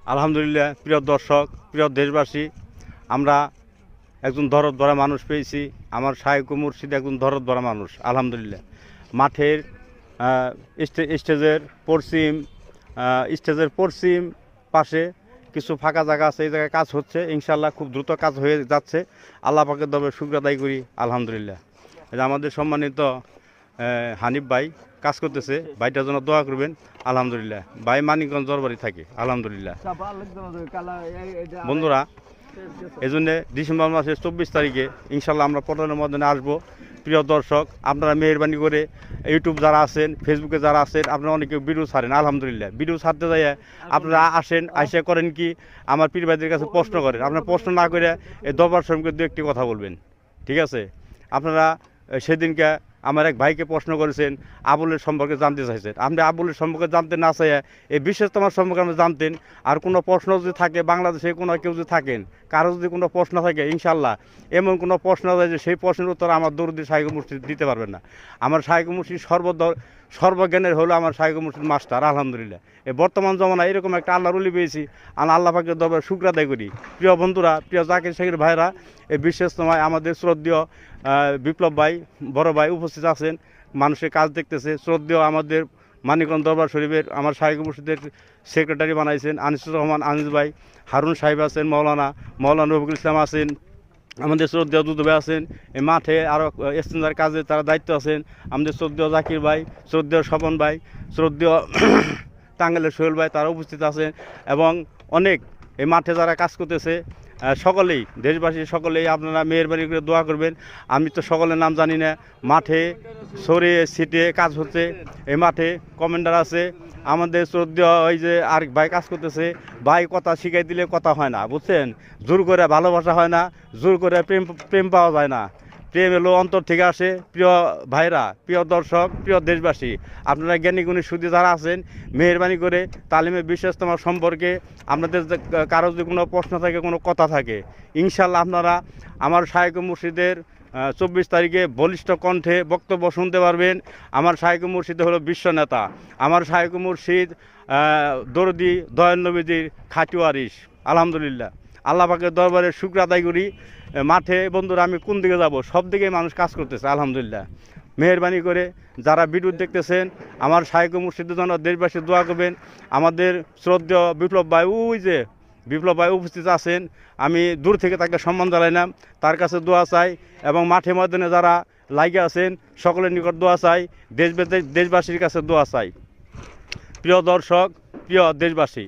আলহামদুলিল্লাহ। প্রিয় দর্শক, প্রিয় দেশবাসী, আমরা একজন দরদ ভরা মানুষ পেয়েছি। আমার শায়েখ ও মুর্শিদ একজন দরদ ভরা মানুষ। আলহামদুলিল্লাহ। মাঠের স্টেজের পশ্চিম পাশে কিছু ফাঁকা জায়গা আছে, এই জায়গায় কাজ হচ্ছে। ইনশাল্লাহ খুব দ্রুত কাজ হয়ে যাচ্ছে। আল্লাহ পাকের দরবারে শুকর আদায় করি। আলহামদুলিল্লাহ। এই যে আমাদের সম্মানিত হানিফ ভাই কাজ করতেছে, ভাইটার জন্য দোয়া করবেন। আলহামদুলিল্লাহ। ভাই মানিকগঞ্জ দরবারি থাকে। আলহামদুলিল্লাহ। বন্ধুরা, এই জন্যে ডিসেম্বর মাসের 24 তারিখে ইনশাল্লাহ আমরা পটনের ময়দানে আসবো। প্রিয় দর্শক, আপনারা মেহরবানি করে ইউটিউব যারা আছেন, ফেসবুকে যারা আছেন, আপনারা অনেকে ভিডিও ছাড়েন। আলহামদুলিল্লাহ। ভিডিও ছাড়তে যাই আপনারা আসেন, আইসা করেন কি আমার পীর ভাইদের কাছে প্রশ্ন করেন। আপনারা প্রশ্ন না করে এই দরবার শ্রমিকের দু একটি কথা বলবেন, ঠিক আছে? আপনারা সেদিনকে আমার এক ভাইকে প্রশ্ন করেছেন, আবুলের সম্পর্কে জানতে চাইছেন। আপনি আবুলের সম্পর্কে জানতে না চাইয়া এই বিশেষতমার সম্পর্কে আপনি জানতেন। আর কোনো প্রশ্ন যদি থাকে, বাংলাদেশে কোনো কেউ যদি থাকেন, কারো যদি কোনো প্রশ্ন থাকে, ইনশাল্লাহ এমন কোনো প্রশ্ন আছে যে সেই প্রশ্নের উত্তর আমার দরুদি শায়েখ মুর্শিদ দিতে পারবেন না। আমার শায়েখ মুর্শিদ সর্বজ্ঞানের হলো আমার শায়েখ মুর্শিদ মাস্টার। আলহামদুলিল্লাহ। এই বর্তমান জমানায় এরকম একটা আল্লাহর ওলি পেয়েছি। আল্লাহ পাকের দরবারে শুকর আদায় করি। প্রিয় বন্ধুরা, প্রিয় জাকির শেখের ভাইরা, এই বিশেষ সময় আমাদের শ্রদ্ধেয় বিপ্লব ভাই, বড় ভাই উপস্থিত আছেন, মানুষের কাজ দেখতেছে। শ্রদ্ধেয় আমাদের মানিকগঞ্জ দরবার শরীফের আমার শায়েখ মুর্শিদের সেক্রেটারি বানাইছেন আনিসুর রহমান আনিস ভাই, হারুন সাহেব আছেন, মৌলানা রফিকুল ইসলাম আছেন, আমাদের শ্রদ্ধেয় দুদু ভাই আছেন। এই মাঠে আরও এক্সচেঞ্জার কাজে তারা দায়িত্ব আছেন। আমাদের শ্রদ্ধেয় জাকির ভাই, শ্রদ্ধেয় স্বপন ভাই, শ্রদ্ধেয় টাঙ্গাইলের সোহেল ভাই, তারা উপস্থিত আছেন। এবং অনেক এই মাঠে যারা কাজ করতেছে সকলেই, দেশবাসী সকলেই আপনারা মেহরবানি করে দোয়া করবেন। আমি তো সকলের নাম জানি না। মাঠে সরিয়ে ছিটিয়ে কাজ হচ্ছে। এই মাঠে কমান্ডার আছে, আমাদের শ্রদ্ধেয় ওই যে আরেক ভাই কাজ করতেছে। ভাই কথা শিখাই দিলে কথা হয় না, বুঝছেন? জোর করে ভালোবাসা হয় না, জোর করে প্রেম পাওয়া যায় না। প্রেম এলো অন্তর থেকে আসে। প্রিয় ভাইরা, প্রিয় দর্শক, প্রিয় দেশবাসী, আপনারা জ্ঞানী গুণী সুদী যারা আছেন, মেহরবানি করে তালিমে বিশেষতম সম্পর্কে আপনাদের কারো যদি কোনো প্রশ্ন থাকে, কোনো কথা থাকে, ইনশাল্লাহ আপনারা আমার শায়েখ মুর্শিদের 24 তারিখে বলিষ্ঠ কণ্ঠে বক্তব্য শুনতে পারবেন। আমার শায়েখ মুর্শিদ হলো বিশ্ব নেতা। আমার শায়েখ মুর্শিদ দরদি দয়াল নবীজির খাঁটি ওয়ারিস। আলহামদুলিল্লাহ। আল্লাহ পাকের দরবারে শুকর আদায় করি। মাঠে বন্ধুরা আমি কোন দিকে যাব, সব দিকে মানুষ কাজ করতেছে। আলহামদুলিল্লাহ। মেহরবানি করে যারা ভিডিও দেখতেছেন, আমার শায়েখ মুর্শিদের জন্য দেশবাসী দোয়া করবেন। আমাদের শ্রদ্ধেয় বিপ্লব ভাই, ওই যে বিপ্লব ভাই উপস্থিত আছেন, আমি দূর থেকে তাকে সম্মান জানাইলাম, তার কাছে দোয়া চাই। এবং মাঠে ময়দানে যারা লাইগে আছেন, সকলের নিকট দোয়া চাই, দেশবাসীর কাছে দোয়া চাই। প্রিয় দর্শক, প্রিয় দেশবাসী,